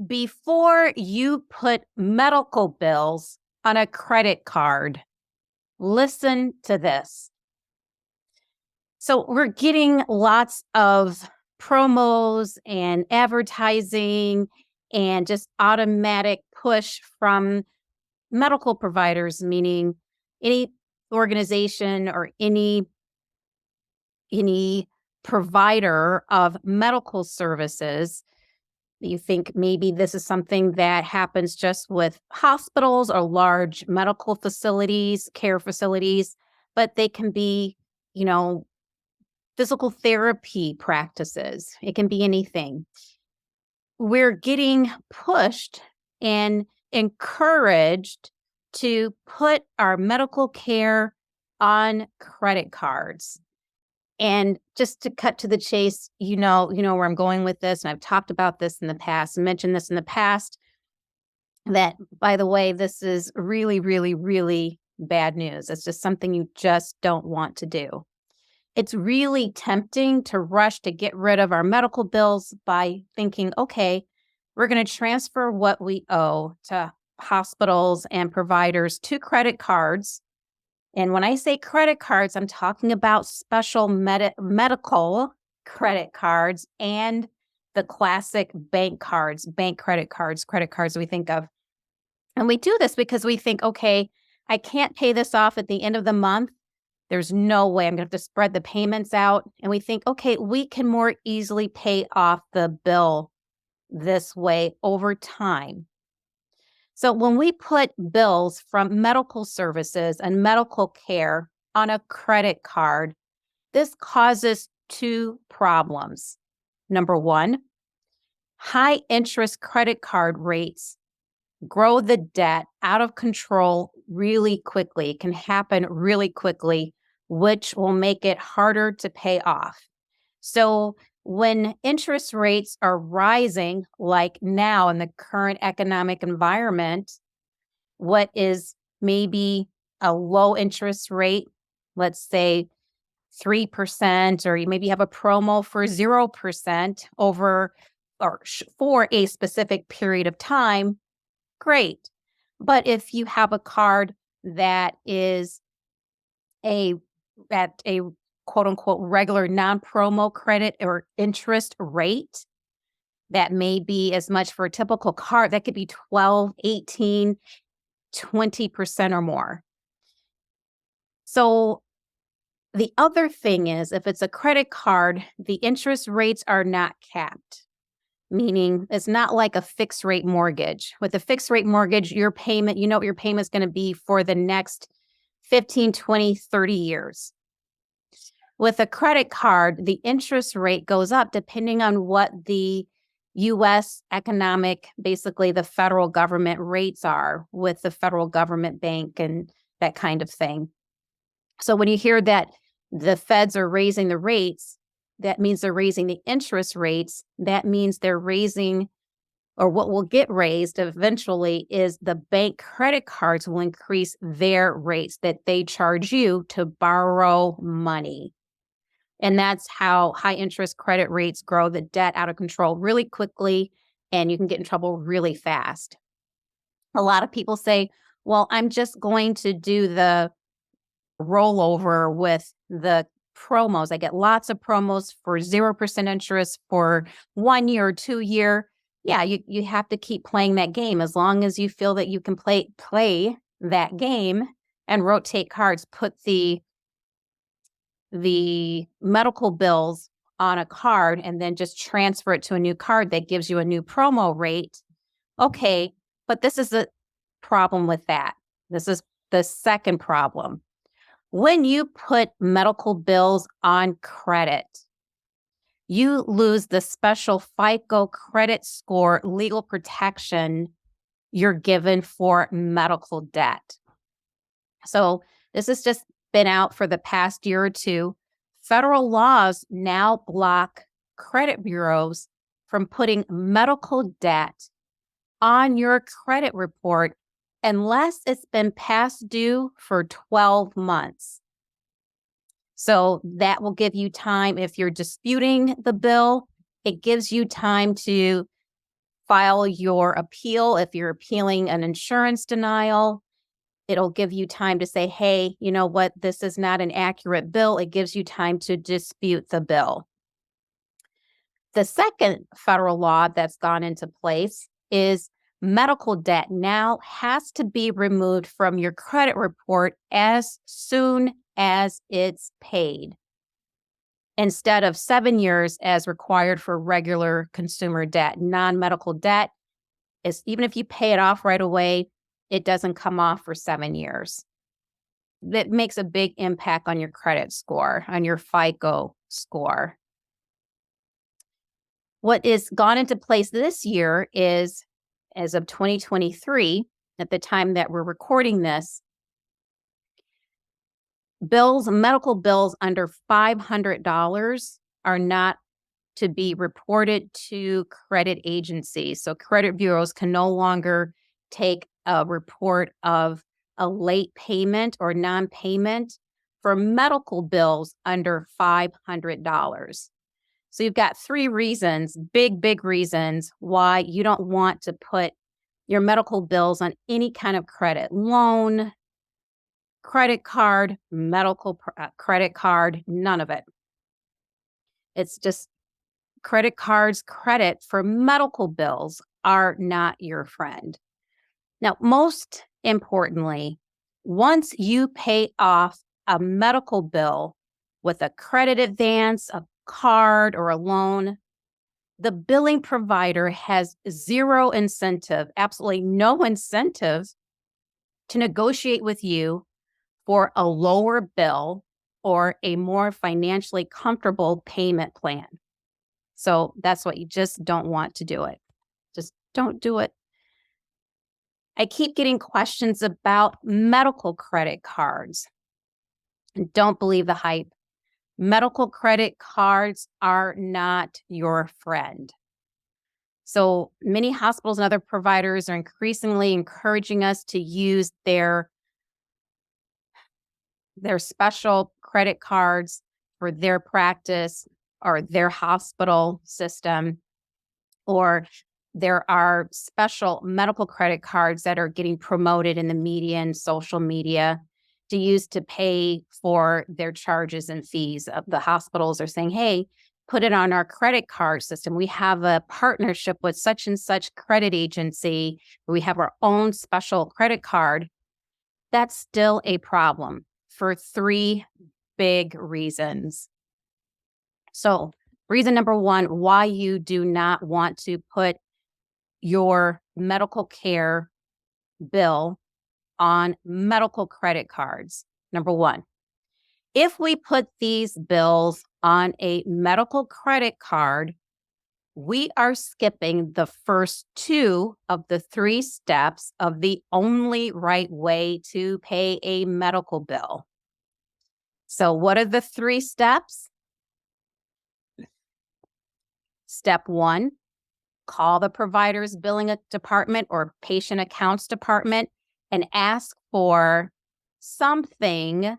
Before you put medical bills on a credit card, listen to this. So we're getting lots of promos and advertising and just automatic push from medical providers, meaning any organization or any provider of medical services. You think maybe this is something that happens just with hospitals or large medical facilities, care facilities, but they can be, you know, physical therapy practices. It can be anything. We're getting pushed and encouraged to put our medical care on credit cards. And just to cut to the chase, you know where I'm going with this, and I've talked about this in the past and mentioned this in the past, that, by the way, this is really, really, really bad news. It's just something you just don't want to do. It's really tempting to rush to get rid of our medical bills by thinking, okay, we're going to transfer what we owe to hospitals and providers to credit cards. And when I say credit cards, I'm talking about special medical credit cards and the classic bank cards, bank credit cards we think of. And we do this because we think, okay, I can't pay this off at the end of the month. There's no way I'm going to have to spread the payments out. And we think, okay, we can more easily pay off the bill this way over time. So when we put bills from medical services and medical care on a credit card, this causes two problems. Number one, high interest credit card rates grow the debt out of control really quickly. It can happen really quickly, which will make it harder to pay off. So when interest rates are rising, like now in the current economic environment, what is maybe a low interest rate, let's say 3%, or you maybe have a promo for 0% over or for a specific period of time, great. But if you have a card that is at a quote unquote regular non-promo credit or interest rate, that may be as much for a typical card. That could be 12, 18, 20% or more. So the other thing is, if it's a credit card, the interest rates are not capped, meaning it's not like a fixed rate mortgage. With a fixed rate mortgage, your payment, you know what your payment's going to be for the next 15, 20, 30 years. With a credit card, the interest rate goes up depending on what the U.S. economic, basically the federal government rates are with the federal government bank and that kind of thing. So when you hear that the feds are raising the rates, that means they're raising the interest rates. That means they're raising, or what will get raised eventually is the bank credit cards will increase their rates that they charge you to borrow money. And that's how high interest credit rates grow the debt out of control really quickly, and you can get in trouble really fast. A lot of people say, well, I'm just going to do the rollover with the promos. I get lots of promos for 0% interest for 1 year or 2 year. Yeah, you have to keep playing that game as long as you feel that you can play that game and rotate cards, put the medical bills on a card and then just transfer it to a new card that gives you a new promo rate. Okay, but this is a problem with that. This is the second problem. When you put medical bills on credit, you lose the special FICO credit score legal protection you're given for medical debt. So this has just been out for the past year or two. Federal laws now block credit bureaus from putting medical debt on your credit report unless it's been past due for 12 months. So that will give you time. If you're disputing the bill, it gives you time to file your appeal. If you're appealing an insurance denial, it'll give you time to say, hey, you know what? This is not an accurate bill. It gives you time to dispute the bill. The second federal law that's gone into place is medical debt now has to be removed from your credit report as soon as it's paid, instead of 7 years as required for regular consumer debt. Non-medical debt is, even if you pay it off right away, it doesn't come off for 7 years. That makes a big impact on your credit score, on your FICO score. What is gone into place this year is, as of 2023, at the time that we're recording this, medical bills under $500 are not to be reported to credit agencies. So credit bureaus can no longer take a report of a late payment or non-payment for medical bills under $500. So you've got 3 reasons, big reasons why you don't want to put your medical bills on any kind of credit: loan, credit card, medical credit card, none of it. It's just credit cards credit for medical bills are not your friend. Now, most importantly, once you pay off a medical bill with a credit advance, a card, or a loan, the billing provider has zero incentive, absolutely no incentive to negotiate with you for a lower bill or a more financially comfortable payment plan. So that's what you just don't want to do it. Just don't do it. I keep getting questions about medical credit cards. Don't believe the hype. Medical credit cards are not your friend. So many hospitals and other providers are increasingly encouraging us to use their special credit cards for their practice or their hospital system, or there are special medical credit cards that are getting promoted in the media and social media to use to pay for their charges and fees. The hospitals are saying, hey, put it on our credit card system. We have a partnership with such and such credit agency. We have our own special credit card. That's still a problem for 3 big reasons. So, reason number 1, why you do not want to put your medical care bill on medical credit cards. Number 1, if we put these bills on a medical credit card, we are skipping the first 2 of the 3 steps of the only right way to pay a medical bill. So what are the 3 steps? Step 1, call the provider's billing department or patient accounts department and ask for something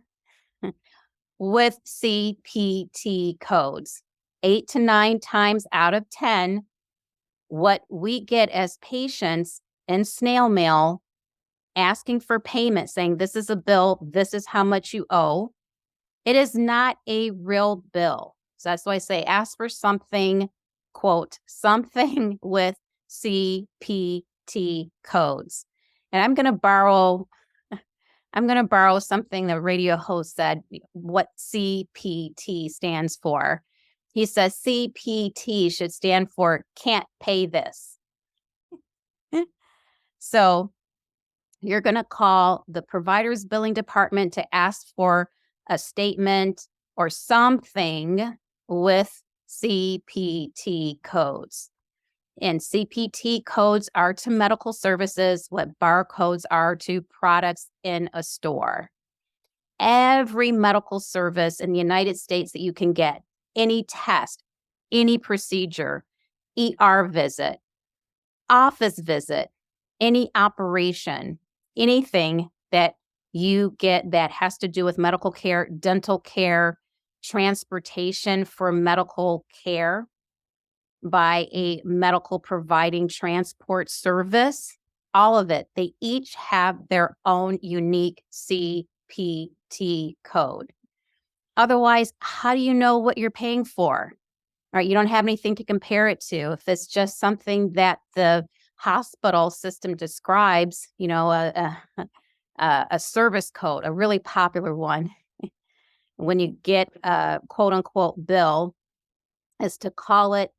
with CPT codes. 8 to 9 times out of 10, what we get as patients in snail mail asking for payment, saying this is a bill, this is how much you owe, it is not a real bill. So that's why I say ask for something, quote, something with CPT codes. And I'm going to borrow something the radio host said, what CPT stands for. He says CPT should stand for can't pay this. So you're going to call the provider's billing department to ask for a statement or something with CPT codes. And CPT codes are to medical services what barcodes are to products in a store. Every medical service in the United States that you can get, any test, any procedure, ER visit, office visit, any operation, anything that you get that has to do with medical care, dental care, transportation for medical care, by a medical providing transport service, all of it, they each have their own unique CPT code. Otherwise, how do you know what you're paying for? Right? You don't have anything to compare it to. If it's just something that the hospital system describes, a service code, a really popular one, when you get a quote unquote bill, is to call it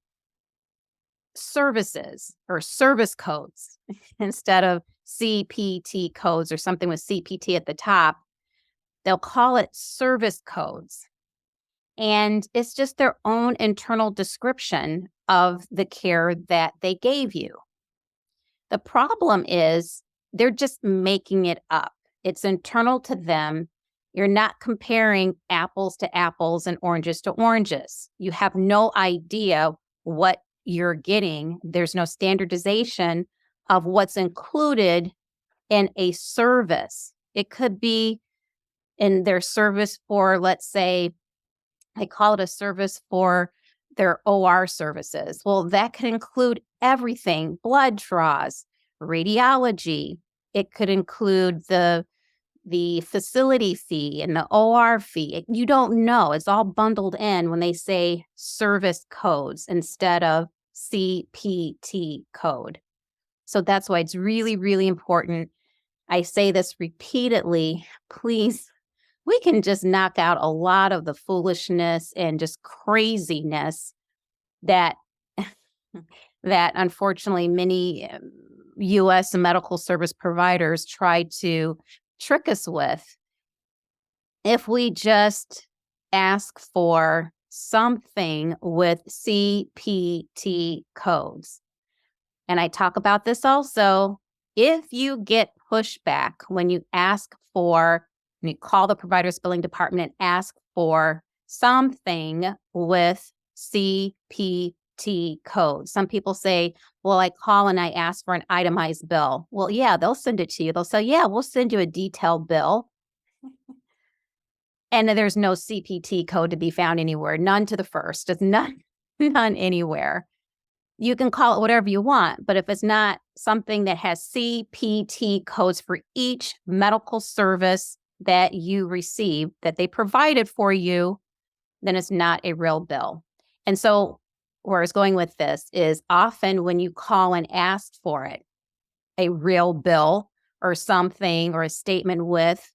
services or service codes instead of CPT codes or something with CPT at the top. They'll call it service codes. And it's just their own internal description of the care that they gave you. The problem is they're just making it up. It's internal to them. You're not comparing apples to apples and oranges to oranges. You have no idea what you're getting. There's no standardization of what's included in a service. It could be in their service for, let's say, they call it a service for their OR services. Well, that could include everything: blood draws, radiology. It could include the facility fee and the OR fee. You don't know. It's all bundled in when they say service codes instead of CPT code. So that's why it's really, really important. I say this repeatedly. Please, we can just knock out a lot of the foolishness and just craziness that that unfortunately many U.S. medical service providers try to trick us with. If we just ask for something with CPT codes, and I talk about this also, if you get pushback when you ask for, when you call the provider's billing department and ask for something with CPT codes. Some people say, well, I call and I ask for an itemized bill. Well, yeah, they'll send it to you. They'll say, yeah, we'll send you a detailed bill. And there's no CPT code to be found anywhere. None to the first. It's none anywhere. You can call it whatever you want, but if it's not something that has CPT codes for each medical service that you receive, that they provided for you, then it's not a real bill. And so where I was going with this is often when you call and ask for it, a real bill or something or a statement with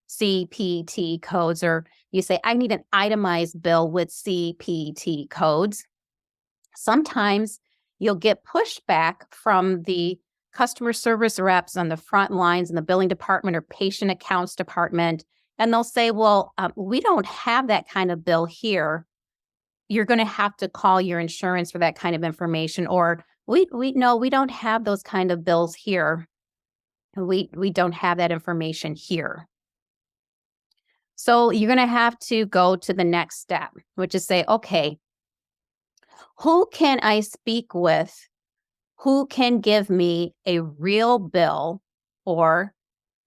CPT codes, or you say, I need an itemized bill with CPT codes, sometimes you'll get pushback from the customer service reps on the front lines in the billing department or patient accounts department. And they'll say, well, we don't have that kind of bill here. You're going to have to call your insurance for that kind of information. Or we don't have those kind of bills here. We don't have that information here. So you're going to have to go to the next step, which is say, okay, who can I speak with? Who can give me a real bill or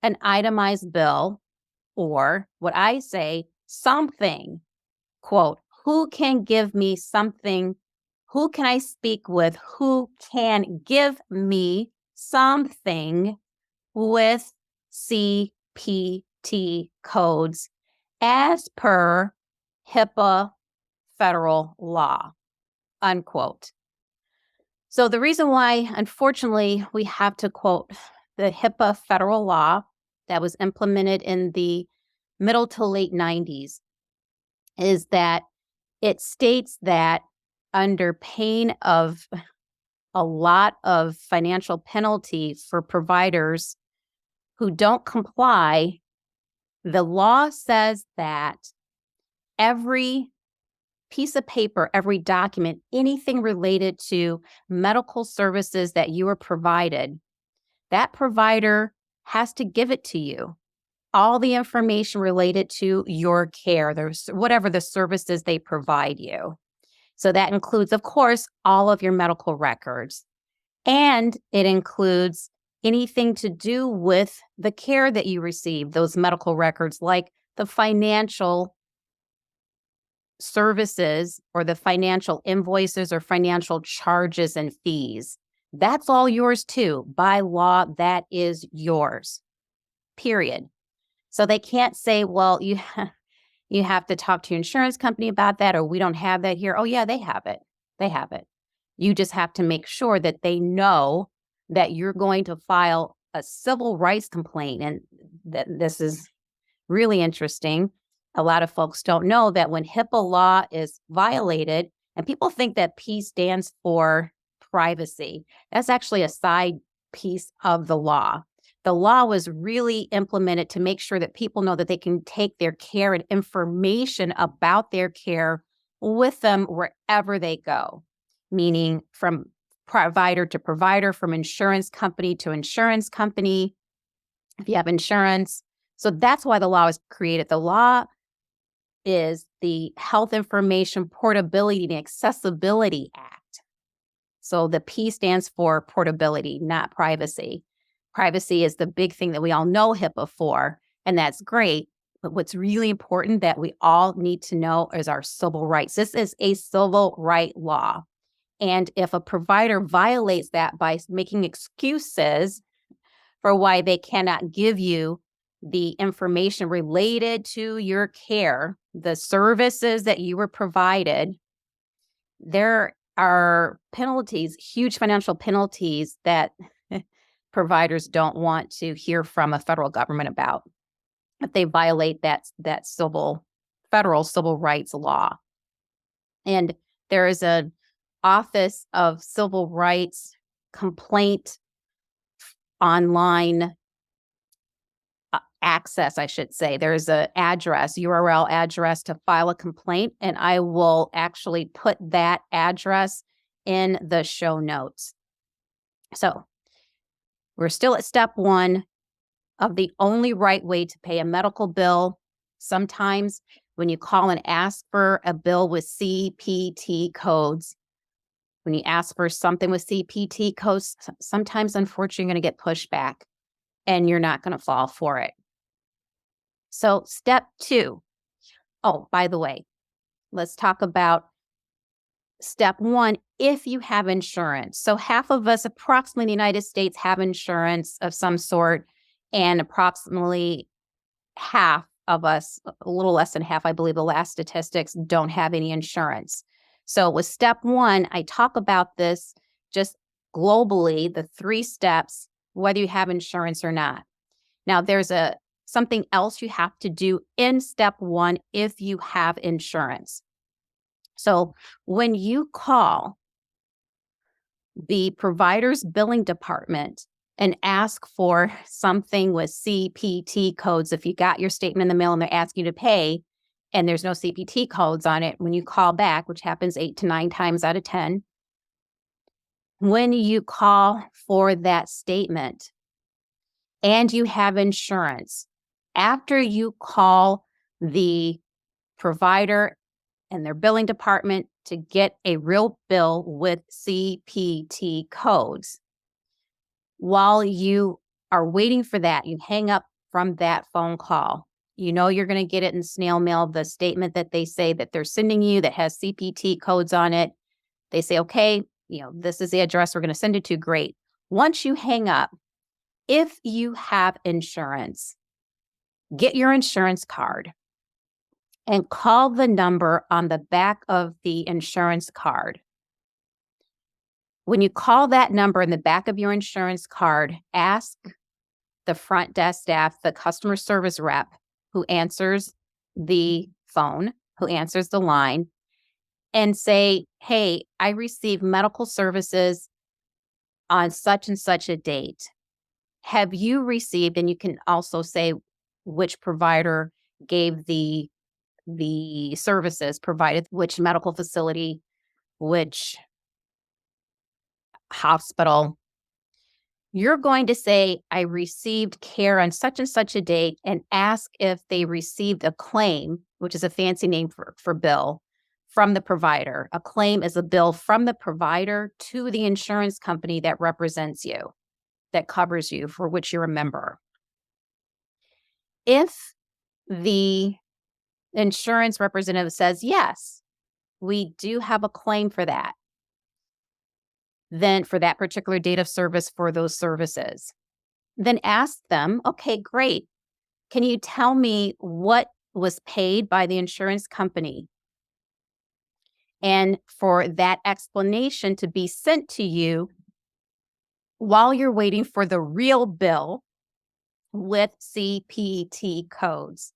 an itemized bill, or what I say, something, quote, who can give me something? Who can I speak with? Who can give me something with CPT codes as per HIPAA Federal Law, unquote. So the reason why, unfortunately, we have to quote the HIPAA Federal Law that was implemented in the middle to late 90s is that it states that under pain of a lot of financial penalty for providers who don't comply, the law says that every piece of paper, every document, anything related to medical services that you were provided, that provider has to give it to you. All the information related to your care, whatever the services they provide you. So that includes, of course, all of your medical records. And it includes anything to do with the care that you receive, those medical records, like the financial services or the financial invoices or financial charges and fees. That's all yours too. By law, that is yours, period. So they can't say, well, you have to talk to your insurance company about that, or we don't have that here. Oh, yeah, they have it. They have it. You just have to make sure that they know that you're going to file a civil rights complaint. And this is really interesting. A lot of folks don't know that when HIPAA law is violated, and people think that P stands for privacy, that's actually a side piece of the law. The law was really implemented to make sure that people know that they can take their care and information about their care with them wherever they go, meaning from provider to provider, from insurance company to insurance company, if you have insurance. So that's why the law was created. The law is the Health Information Portability and Accessibility Act. So the P stands for portability, not privacy. Privacy is the big thing that we all know HIPAA for, and that's great. But what's really important that we all need to know is our civil rights. This is a civil right law. And if a provider violates that by making excuses for why they cannot give you the information related to your care, the services that you were provided, there are penalties, huge financial penalties that providers don't want to hear from a federal government about if they violate that federal civil rights law. And there is an Office of Civil Rights complaint online access, I should say. There's a URL address to file a complaint, and I will actually put that address in the show notes. So we're still at step one of the only right way to pay a medical bill. Sometimes when you call and ask for a bill with CPT codes, when you ask for something with CPT codes, sometimes unfortunately you're going to get pushback and you're not going to fall for it. So step two. Oh, by the way, let's talk about step one, if you have insurance. So half of us approximately in the United States have insurance of some sort, and approximately half of us, a little less than half, I believe the last statistics, don't have any insurance. So with step one, I talk about this just globally, the 3 steps, whether you have insurance or not. Now, there's something else you have to do in step one if you have insurance. So when you call the provider's billing department and ask for something with CPT codes, if you got your statement in the mail and they're asking you to pay and there's no CPT codes on it, when you call back, which happens 8 to 9 times out of 10, when you call for that statement and you have insurance, after you call the provider and their billing department to get a real bill with CPT codes, while you are waiting for that, you hang up from that phone call. You know you're going to get it in snail mail, the statement that they say that they're sending you that has CPT codes on it. They say, okay, this is the address we're going to send it to. Great. Once you hang up, if you have insurance, get your insurance card and call the number on the back of the insurance card. When you call that number in the back of your insurance card, ask the front desk staff, the customer service rep who answers the phone, who answers the line, and say, hey, I received medical services on such and such a date. Have you received, and you can also say which provider gave the services provided, which medical facility, which hospital. You're going to say, I received care on such and such a date, and ask if they received a claim, which is a fancy name for bill, from the provider. A claim is a bill from the provider to the insurance company that represents you, that covers you, for which you're a member. If insurance representative says, yes, we do have a claim for that, then for that particular date of service for those services, then ask them, okay, great. Can you tell me what was paid by the insurance company? And for that explanation to be sent to you while you're waiting for the real bill with CPT codes.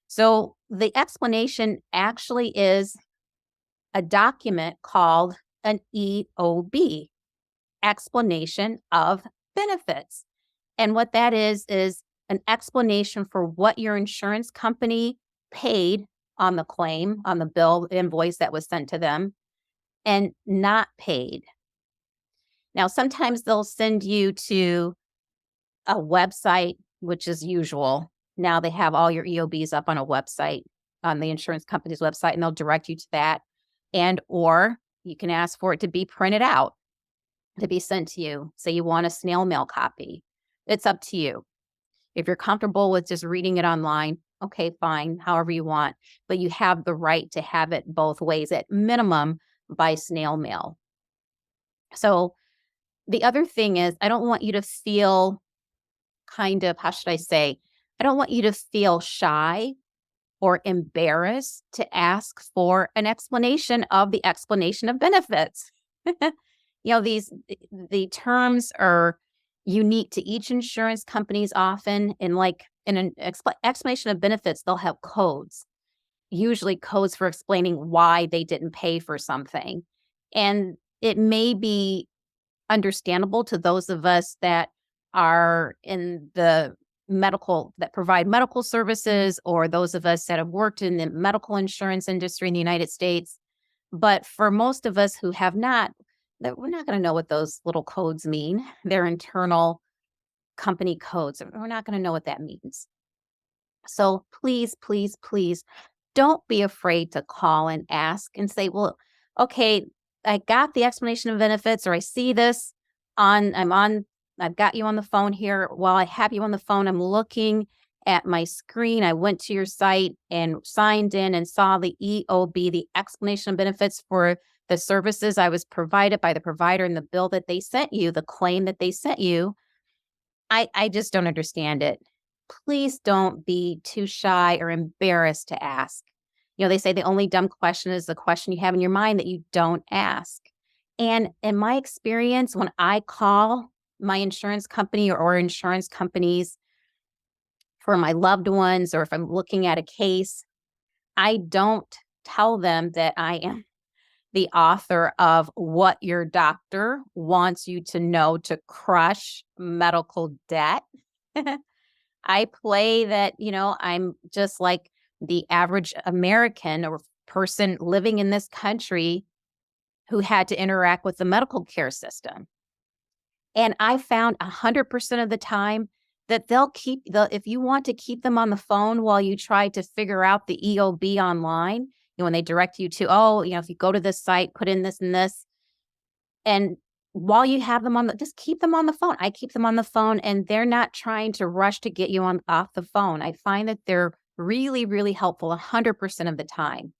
So the explanation actually is a document called an EOB, explanation of benefits. And what that is an explanation for what your insurance company paid on the claim, on the bill invoice that was sent to them, and not paid. Now, sometimes they'll send you to a website, which is usual. Now they have all your EOBs up on a website, on the insurance company's website, and they'll direct you to that. And or you can ask for it to be printed out, to be sent to you. Say you want a snail mail copy. It's up to you. If you're comfortable with just reading it online, okay, fine, however you want. But you have the right to have it both ways, at minimum by snail mail. So the other thing is, I don't want you to feel kind of, how should I say, I don't want you to feel shy or embarrassed to ask for an explanation of the explanation of benefits. The terms are unique to each insurance company's often, and like in an explanation of benefits, they'll have codes, usually codes for explaining why they didn't pay for something. And it may be understandable to those of us that are in the that provide medical services, or those of us that have worked in the medical insurance industry in the United States. But for most of us who have not, that we're not going to know what those little codes mean. They're internal company codes. We're not going to know what that means. So please, please, please don't be afraid to call and ask and say, well, okay, I got the explanation of benefits, or I see this I've got you on the phone here. While I have you on the phone, I'm looking at my screen. I went to your site and signed in and saw the EOB, the explanation of benefits for the services I was provided by the provider, and the bill that they sent you, the claim that they sent you. I just don't understand it. Please don't be too shy or embarrassed to ask. They say the only dumb question is the question you have in your mind that you don't ask. And in my experience, when I call my insurance company or insurance companies for my loved ones, or if I'm looking at a case, I don't tell them that I am the author of what your doctor wants you to know to crush medical debt. I play that, I'm just like the average American or person living in this country who had to interact with the medical care system. And I found 100% of the time that if you want to keep them on the phone while you try to figure out the EOB online, when they direct you to, if you go to this site, put in this and this. And while you have them just keep them on the phone. I keep them on the phone, and they're not trying to rush to get you off the phone. I find that they're really, really helpful 100% of the time.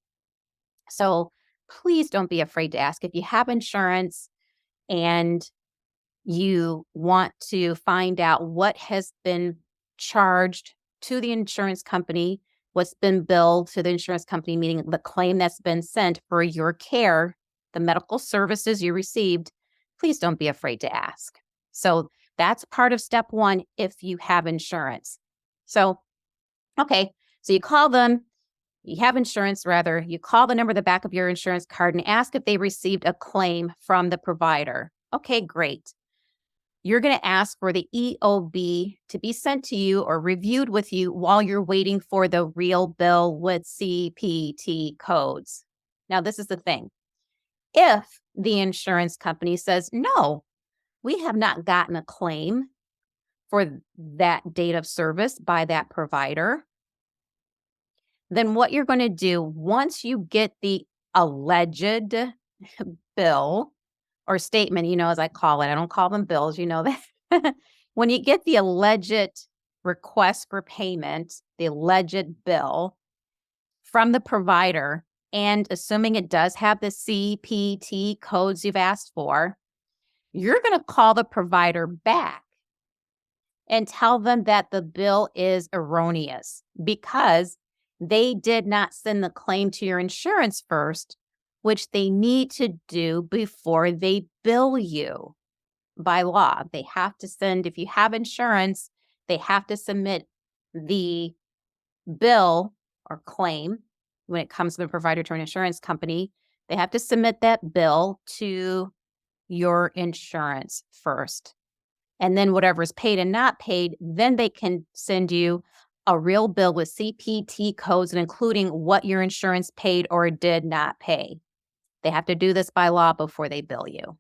So please don't be afraid to ask. If you have insurance and you want to find out what has been charged to the insurance company, what's been billed to the insurance company, meaning the claim that's been sent for your care, the medical services you received, please don't be afraid to ask. So that's part of step one if you have insurance. So, okay, so you call them, you have insurance rather, you call the number at the back of your insurance card and ask if they received a claim from the provider. Okay, great. You're going to ask for the EOB to be sent to you or reviewed with you while you're waiting for the real bill with CPT codes. Now, this is the thing. If the insurance company says, no, we have not gotten a claim for that date of service by that provider, then what you're going to do once you get the alleged bill or statement, as I call it, I don't call them bills, that. When you get the alleged request for payment, the alleged bill from the provider, and assuming it does have the CPT codes you've asked for, you're going to call the provider back and tell them that the bill is erroneous because they did not send the claim to your insurance first, which they need to do before they bill you by law. They have to send, if you have insurance, they have to submit the bill or claim when it comes to the provider to an insurance company. They have to submit that bill to your insurance first. And then whatever is paid and not paid, then they can send you a real bill with CPT codes and including what your insurance paid or did not pay. They have to do this by law before they bill you. All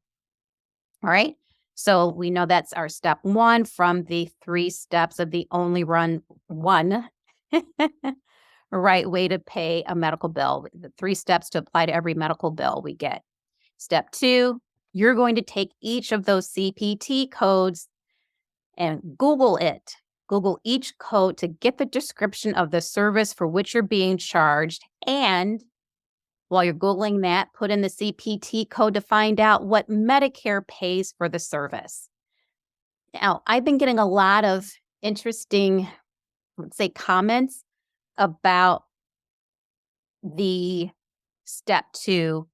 right. So we know that's our step one from the 3 steps of the only run one right way to pay a medical bill. The 3 steps to apply to every medical bill we get. Step 2, you're going to take each of those CPT codes and Google it. Google each code to get the description of the service for which you're being charged. And while you're Googling that, put in the CPT code to find out what Medicare pays for the service. Now, I've been getting a lot of interesting, let's say, comments about the step 2,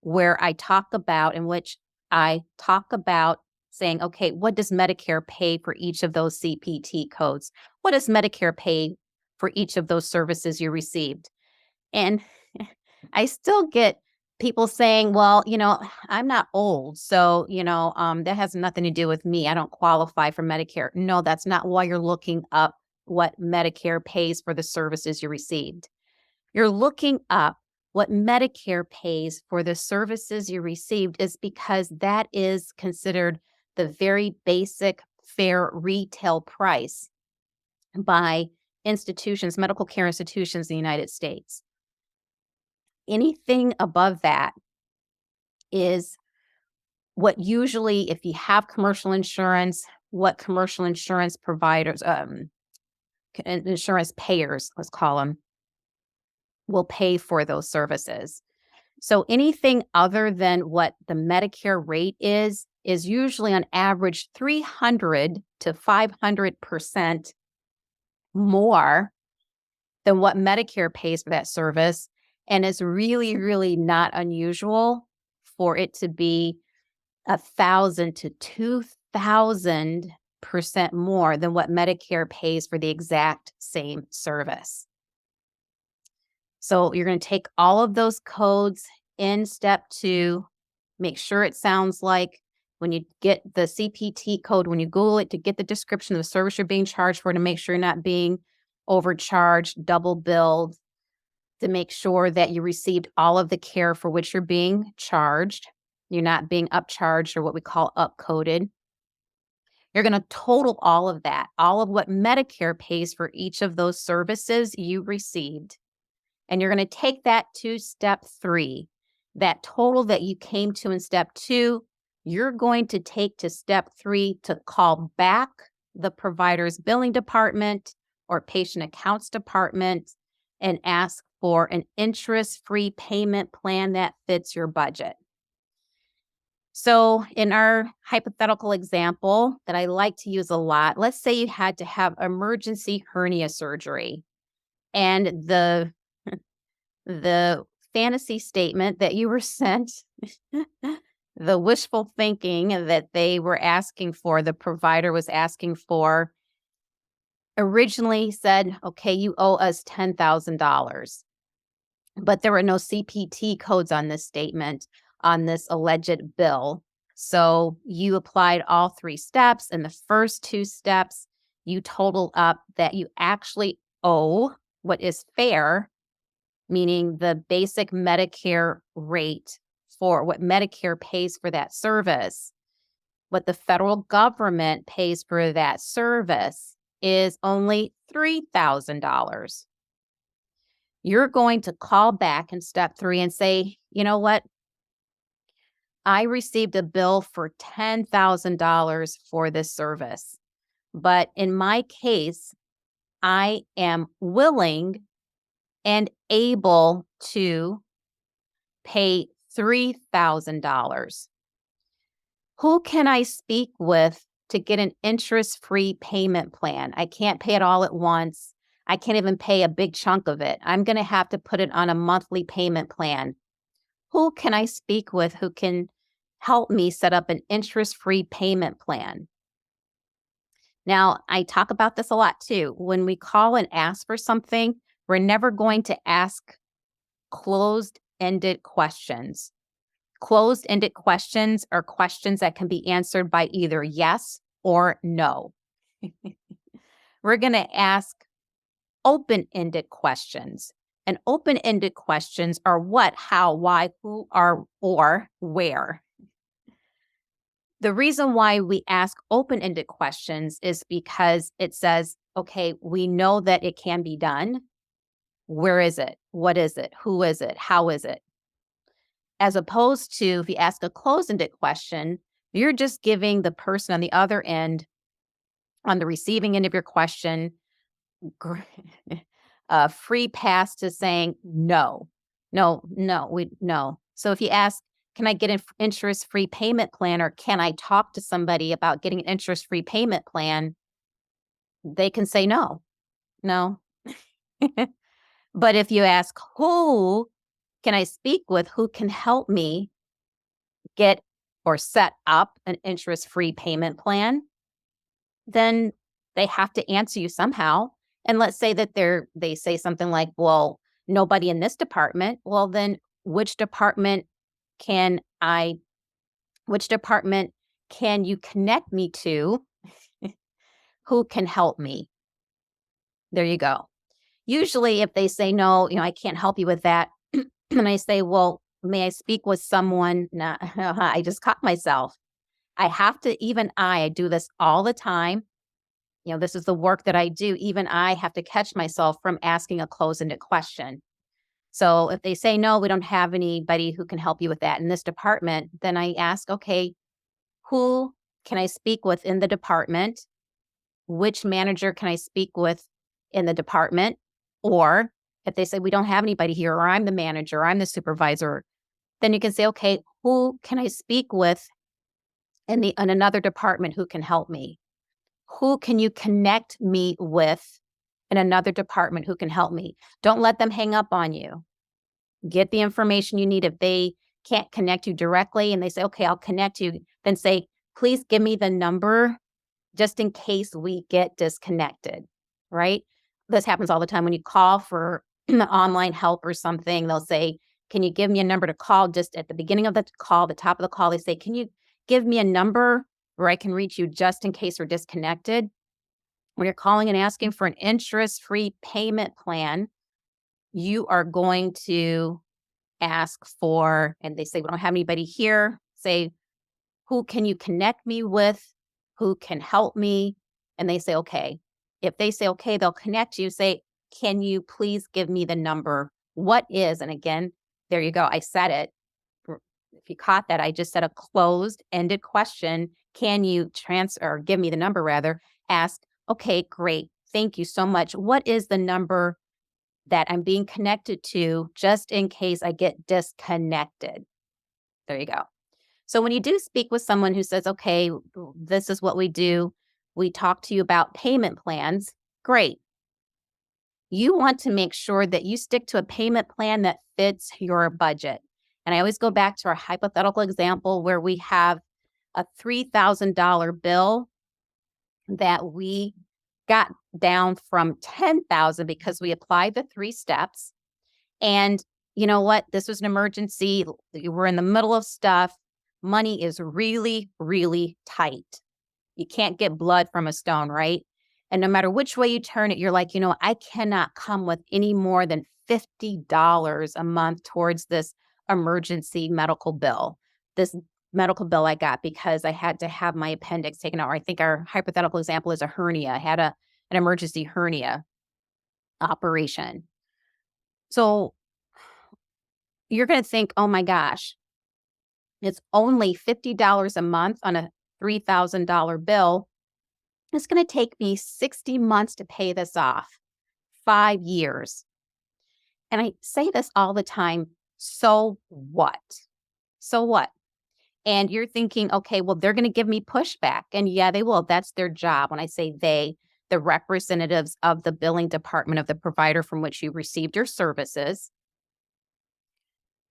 where I talk about, in which I talk about saying, okay, what does Medicare pay for each of those CPT codes? What does Medicare pay for each of those services you received? And I still get people saying, well, I'm not old, so, that has nothing to do with me. I don't qualify for Medicare. No, that's not why you're looking up what Medicare pays for the services you received. You're looking up what Medicare pays for the services you received is because that is considered the very basic fair retail price by institutions, medical care institutions in the United States. Anything above that is what usually, if you have commercial insurance, what commercial insurance providers, insurance payers, let's call them, will pay for those services. So anything other than what the Medicare rate is usually on average 300 to 500% more than what Medicare pays for that service. And it's really, really not unusual for it to be 1,000 to 2,000% more than what Medicare pays for the exact same service. So you're going to take all of those codes in step 2, make sure it sounds like when you get the CPT code, when you Google it, to get the description of the service you're being charged for, to make sure you're not being overcharged, double billed, to make sure that you received all of the care for which you're being charged. You're not being upcharged or what we call upcoded. You're going to total all of that, all of what Medicare pays for each of those services you received. And you're going to take that to step 3, that total that you came to in step 2, you're going to take to step 3 to call back the provider's billing department or patient accounts department and ask for an interest-free payment plan that fits your budget. So in our hypothetical example that I like to use a lot, let's say you had to have emergency hernia surgery, and the fantasy statement that you were sent, the wishful thinking that they were asking for, the provider was asking for, originally said, okay, you owe us $10,000. But there were no CPT codes on this statement, on this alleged bill. So you applied all 3 steps. And the first 2 steps, you totaled up that you actually owe what is fair, meaning the basic Medicare rate for what Medicare pays for that service. What the federal government pays for that service is only $3,000. You're going to call back in step 3 and say, you know what? I received a bill for $10,000 for this service. But in my case, I am willing and able to pay $3,000. Who can I speak with to get an interest-free payment plan? I can't pay it all at once. I can't even pay a big chunk of it. I'm going to have to put it on a monthly payment plan. Who can I speak with who can help me set up an interest-free payment plan? Now, I talk about this a lot too. When we call and ask for something, we're never going to ask closed-ended questions. Closed-ended questions are questions that can be answered by either yes or no. We're going to ask open-ended questions. And open-ended questions are what, how, why, who, are, or where. The reason why we ask open-ended questions is because it says, okay, we know that it can be done. Where is it? What is it? Who is it? How is it? As opposed to if you ask a closed-ended question, you're just giving the person on the other end, on the receiving end of your question, a free pass to saying no, no, no, no. So if you ask, can I get an interest-free payment plan, or can I talk to somebody about getting an interest-free payment plan? They can say no, no. But if you ask, who can I speak with, who can help me get or set up an interest-free payment plan, then they have to answer you somehow. And let's say that they say something like, well, nobody in this department. Well, then which department can I, which department can you connect me to who can help me? There you go. Usually if they say no, I can't help you with that. And I say, well, may I speak with someone? Nah, I just caught myself. I have to, even I do this all the time. This is the work that I do. Even I have to catch myself from asking a closed-ended question. So if they say, no, we don't have anybody who can help you with that in this department, then I ask, okay, who can I speak with in the department? Which manager can I speak with in the department? Or if they say, we don't have anybody here, or I'm the manager, or I'm the supervisor, then you can say, okay, who can I speak with in another department who can help me? Who can you connect me with in another department who can help me? Don't let them hang up on you. Get the information you need. If they can't connect you directly and they say, okay, I'll connect you, then say, please give me the number just in case we get disconnected, right? This happens all the time when you call for online help or something. They'll say, can you give me a number to call? Just at the beginning of the call, the top of the call, they say, can you give me a number where I can reach you just in case we're disconnected? When you're calling and asking for an interest-free payment plan, you are going to ask for, and they say, we don't have anybody here. Say, who can you connect me with? Who can help me? And they say, okay. If they say, okay, they'll connect you. Say, can you please give me the number? What is, and again, there you go. I said it. If you caught that, I just said a closed-ended question. Can you transfer, or give me the number rather? Ask, okay, great. Thank you so much. What is the number that I'm being connected to just in case I get disconnected? There you go. So when you do speak with someone who says, okay, this is what we do, we talk to you about payment plans, great. You want to make sure that you stick to a payment plan that fits your budget. And I always go back to our hypothetical example where we have a $3,000 bill that we got down from $10,000 because we applied the 3 steps. And you know what? This was an emergency. We're in the middle of stuff. Money is really, really tight. You can't get blood from a stone, right? And no matter which way you turn it, you're like, I cannot come with any more than $50 a month towards this emergency medical bill. This medical bill I got because I had to have my appendix taken out. Or I think our hypothetical example is a hernia. I had an emergency hernia operation. So you're going to think, oh my gosh, it's only $50 a month on a $3,000 bill. It's going to take me 60 months to pay this off, 5 years. And I say this all the time. So what? So what? And you're thinking, okay, well, they're going to give me pushback. And yeah, they will. That's their job. When I say they, the representatives of the billing department of the provider from which you received your services,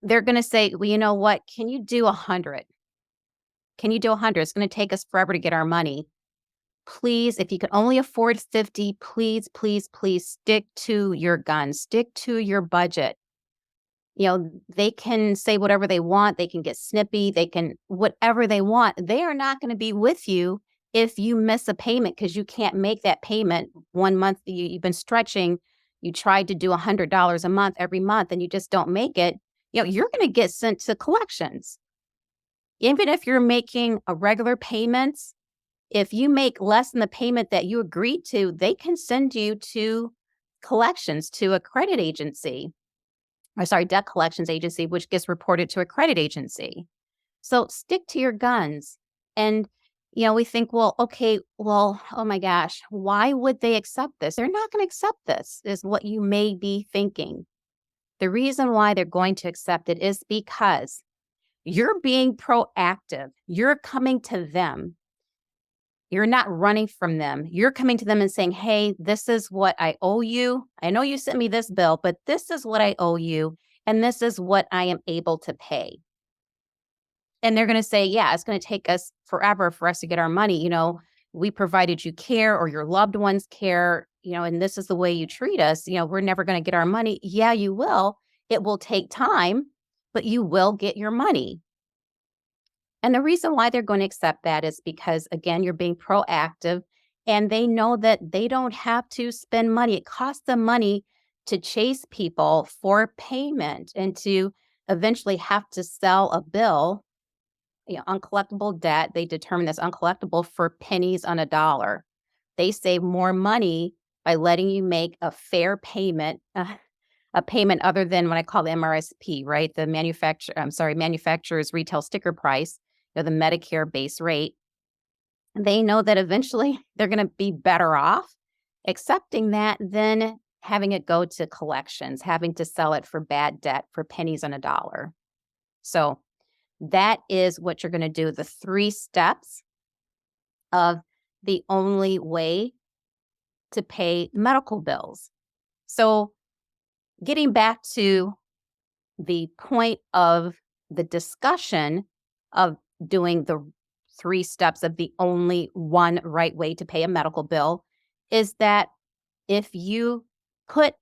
they're going to say, well, you know what? Can you do 100? Can you do 100? It's going to take us forever to get our money. Please, if you can only afford 50, please, please, please stick to your guns, stick to your budget. They can say whatever they want. They can get snippy. They can whatever they want. They are not going to be with you if you miss a payment because you can't make that payment 1 month. You've been stretching. You tried to do $100 a month every month and you just don't make it. You're going to get sent to collections. Even if you're making a regular payments, if you make less than the payment that you agreed to, they can send you to collections, to a credit agency. Debt collections agency, which gets reported to a credit agency. So stick to your guns. And, we think, well, okay, well, oh my gosh, why would they accept this? They're not going to accept this, is what you may be thinking. The reason why they're going to accept it is because you're being proactive. You're coming to them. You're not running from them. You're coming to them and saying, hey, this is what I owe you. I know you sent me this bill, but this is what I owe you. And this is what I am able to pay. And they're going to say, yeah, it's going to take us forever for us to get our money. We provided you care or your loved ones care, and this is the way you treat us. We're never going to get our money. Yeah, you will. It will take time, but you will get your money. And the reason why they're going to accept that is because, again, you're being proactive and they know that they don't have to spend money. It costs them money to chase people for payment and to eventually have to sell a bill, uncollectible debt. They determine that's uncollectible for pennies on a dollar. They save more money by letting you make a fair payment, a payment other than what I call the MRSP, right? The manufacturer's retail sticker price, the Medicare base rate. They know that eventually they're going to be better off accepting that than having it go to collections, having to sell it for bad debt for pennies on a dollar. So that is what you're going to do. The 3 steps of the only way to pay medical bills. So getting back to the point of the discussion of doing the 3 steps of the only one right way to pay a medical bill is that if you put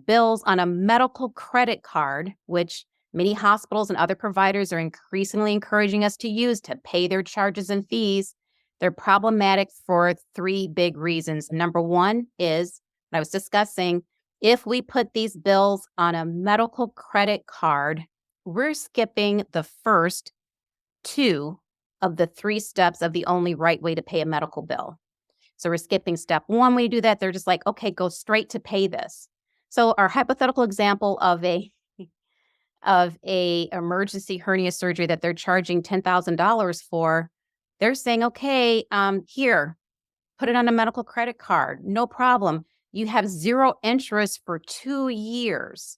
bills on a medical credit card, which many hospitals and other providers are increasingly encouraging us to use to pay their charges and fees, they're problematic for 3 big reasons. Number 1 is, I was discussing, if we put these bills on a medical credit card, we're skipping the first 2 of the 3 steps of the only right way to pay a medical bill. So we're skipping step 1. When you do that, they're just like, okay, go straight to pay this. So our hypothetical example of a emergency hernia surgery that they're charging $10,000 for, they're saying, okay, here, put it on a medical credit card. No problem. You have 0 interest for 2 years.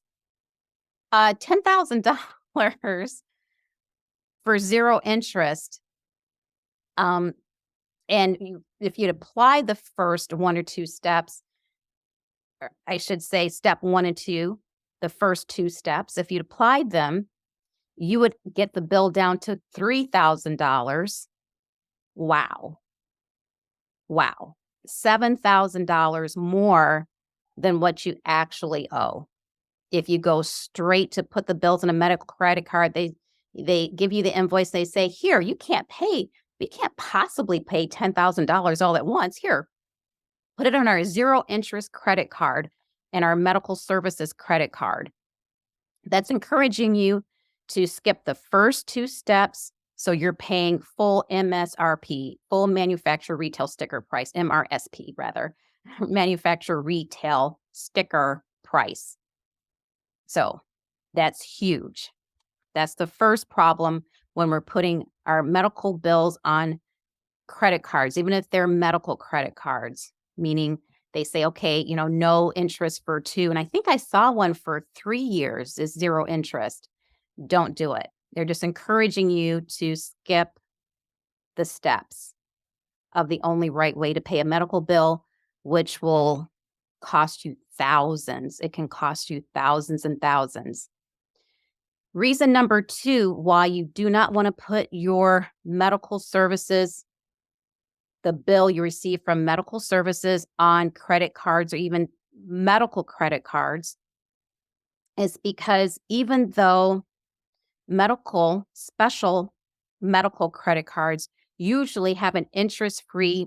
$10,000 for 0 interest. And if you'd apply the first 1 or 2 steps, or I should say step 1 and 2, the first 2 steps, if you'd applied them, you would get the bill down to $3,000. Wow. Wow. $7,000 more than what you actually owe. If you go straight to put the bills on a medical credit card, they give you the invoice. They say, here, you can't possibly pay $10,000 all at once. Here, put it on our 0 interest credit card and our medical services credit card. That's encouraging you to skip the first 2 steps. So you're paying full MSRP, full manufacturer retail sticker price, MRSP rather, manufacturer retail sticker price. So that's huge. That's the first problem when we're putting our medical bills on credit cards, even if they're medical credit cards, meaning They say, okay, no interest for 2. And I think I saw one for 3 years is 0 interest. Don't do it. They're just encouraging you to skip the steps of the only right way to pay a medical bill, which will cost you thousands. It can cost you thousands and thousands. Reason number 2 why you do not want to put your medical services, the bill you receive from medical services on credit cards or even medical credit cards is because even though special medical credit cards usually have an interest-free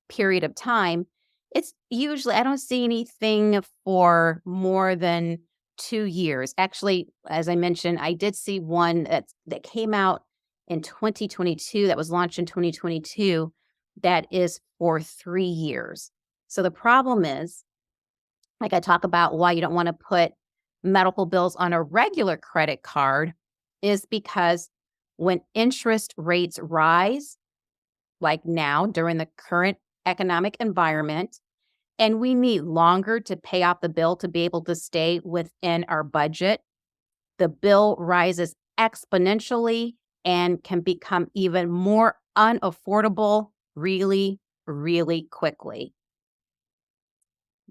period of time. It's usually, I don't see anything for more than 2 years. Actually, as I mentioned, I did see one that came out in 2022, that was launched in 2022, that is for 3 years. So the problem is, like I talk about why you don't want to put medical bills on a regular credit card, is because when interest rates rise, like now during the current economic environment, and we need longer to pay off the bill to be able to stay within our budget, the bill rises exponentially and can become even more unaffordable really, really quickly.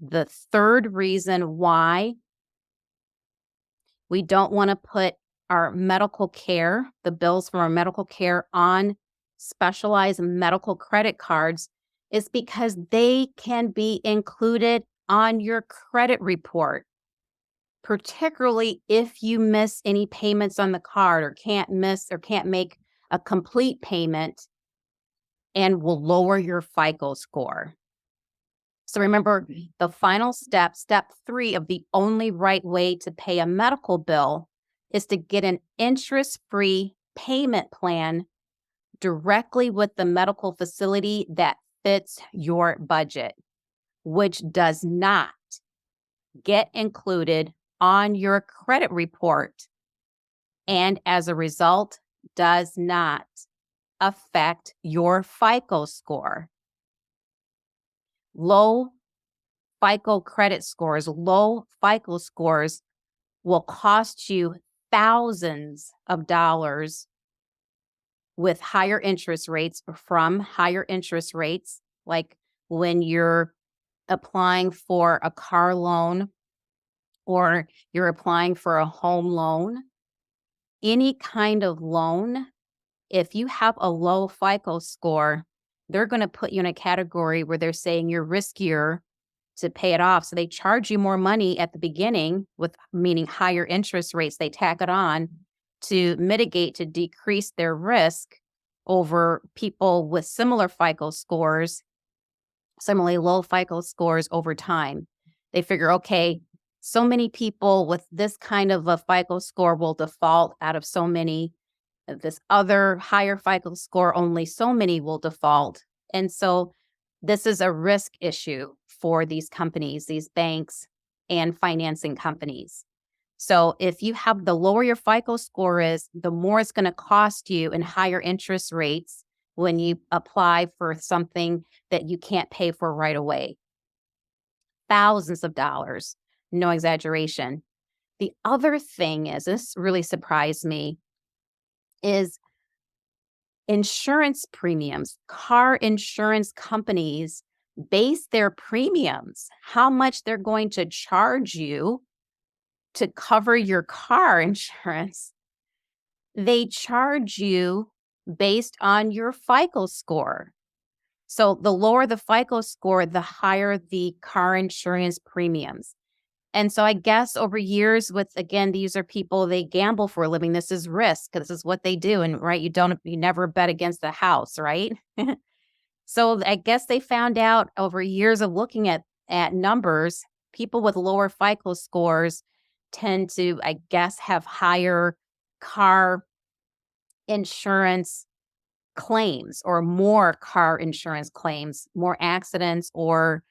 The third reason why we don't want to put our medical care, the bills from our medical care, on specialized medical credit cards is because they can be included on your credit report, particularly if you miss any payments on the card or can't make a complete payment, and will lower your FICO score. So remember, the final step 3 of the only right way to pay a medical bill is to get an interest-free payment plan directly with the medical facility that fits your budget, which does not get included on your credit report and as a result does not affect your FICO score. Low FICO scores will cost you thousands of dollars with higher interest rates, like when you're applying for a car loan or you're applying for a home loan. Any kind of loan, if you have a low FICO score, they're going to put you in a category where they're saying you're riskier to pay it off. So they charge you more money at the beginning, meaning higher interest rates. They tack it on to decrease their risk over people with similarly low FICO scores over time. They figure, okay, so many people with this kind of a FICO score will default out of so many. This other higher FICO score, only so many will default. And so this is a risk issue for these companies, these banks and financing companies. So if you have the lower your FICO score is, the more it's going to cost you in higher interest rates when you apply for something that you can't pay for right away. Thousands of dollars, no exaggeration. The other thing is, this really surprised me, is insurance premiums. Car insurance companies base their premiums, how much they're going to charge you to cover your car insurance. They charge you based on your FICO score. So the lower the FICO score, the higher the car insurance premiums. And so I guess over years these are people, they gamble for a living. This is risk. This is what they do. And right, you never bet against the house, right? So I guess they found out over years of looking at numbers, people with lower FICO scores tend to, I guess, have higher car insurance claims or more car insurance claims, more accidents or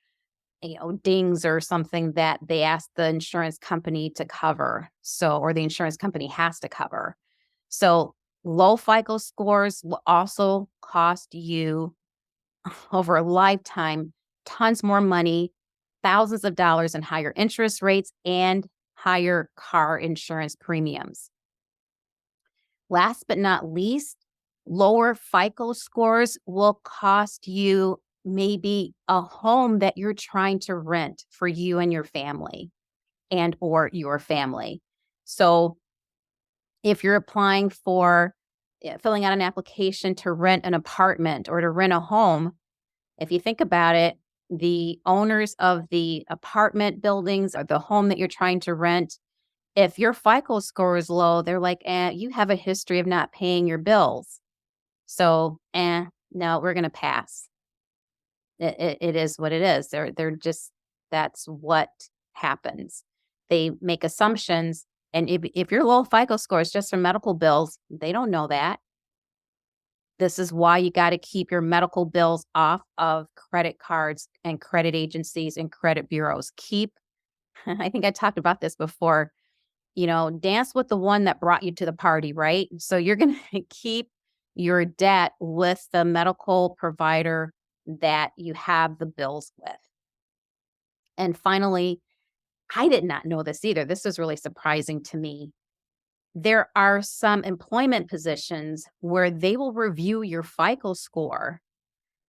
dings or something that they ask the insurance company to cover. Or the insurance company has to cover. So low FICO scores will also cost you over a lifetime tons more money thousands of dollars in higher interest rates and higher car insurance premiums. Last but not least, lower FICO scores will cost you maybe a home that you're trying to rent for you and your family and or your family. So if you're applying for filling out an application to rent an apartment or to rent a home, if you think about it, the owners of the apartment buildings or the home that you're trying to rent, if your FICO score is low, they're like, you have a history of not paying your bills. So, no, we're going to pass. It is what it is. They're just, that's what happens. They make assumptions. And if your low FICO score is just for medical bills, they don't know that. This is why you got to keep your medical bills off of credit cards and credit agencies and credit bureaus. Keep, I think I talked about this before, dance with the one that brought you to the party, right? So you're going to keep your debt with the medical provider that you have the bills with. And finally, I did not know this either. This is really surprising to me. There are some employment positions where they will review your FICO score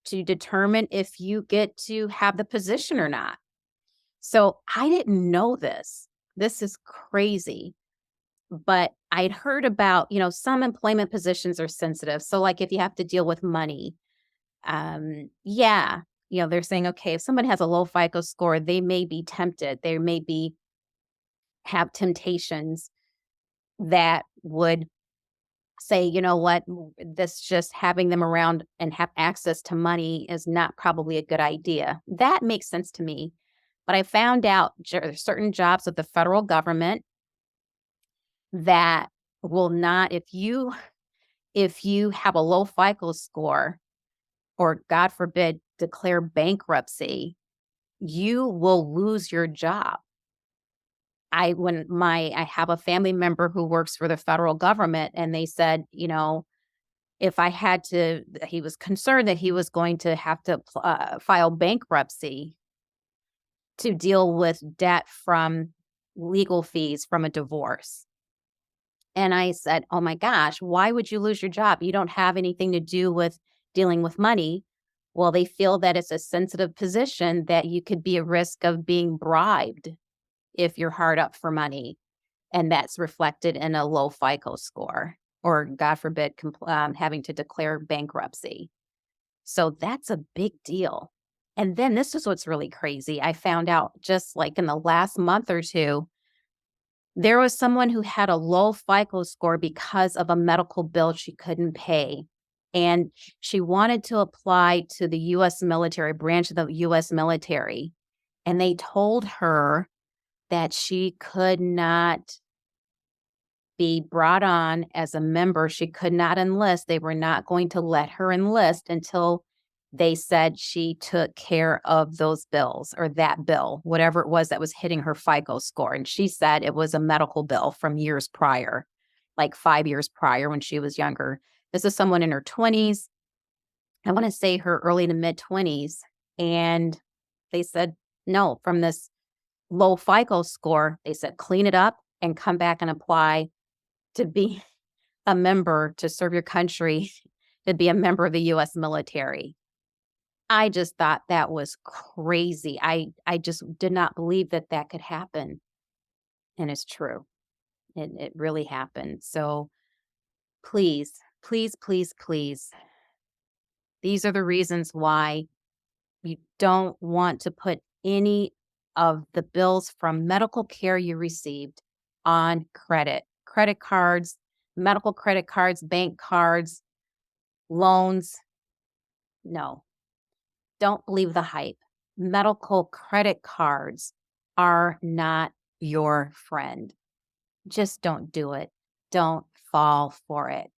to determine if you get to have the position or not. So I didn't know this. This is crazy. But I'd heard about, some employment positions are sensitive. So like if you have to deal with money, yeah, they're saying, okay, if somebody has a low FICO score, they may be tempted. They may be have temptations that would say, you know what, this just having them around and have access to money is not probably a good idea. That makes sense to me. But I found out certain jobs with the federal government that will not, if you have a low FICO score or God forbid declare bankruptcy, you will lose your job. I have a family member who works for the federal government, and they said, if I had to, he was concerned that he was going to have to file bankruptcy to deal with debt from legal fees from a divorce. And I said, oh my gosh, why would you lose your job? You don't have anything to do with dealing with money. Well, they feel that it's a sensitive position that you could be at risk of being bribed if you're hard up for money. And that's reflected in a low FICO score or, God forbid, having to declare bankruptcy. So that's a big deal. And then this is what's really crazy. I found out just like in the last month or two, there was someone who had a low FICO score because of a medical bill she couldn't pay. And she wanted to apply to the U.S. military, branch of the U.S. military. And they told her that she could not be brought on as a member. She could not enlist. They were not going to let her enlist until they said she took care of those bills or that bill, whatever it was that was hitting her FICO score. And she said it was a medical bill from years prior, like 5 years prior when she was younger. This is someone in her 20s. I want to say her early to mid 20s. And they said, no, from this low FICO score, they said, clean it up and come back and apply to be a member, to serve your country, to be a member of the U.S. military. I just thought that was crazy. I just did not believe that that could happen. And it's true. It really happened. So please, please, please, please. These are the reasons why you don't want to put any of the bills from medical care you received on credit. Credit cards, medical credit cards, bank cards, loans. No, don't believe the hype. Medical credit cards are not your friend. Just don't do it. Don't fall for it.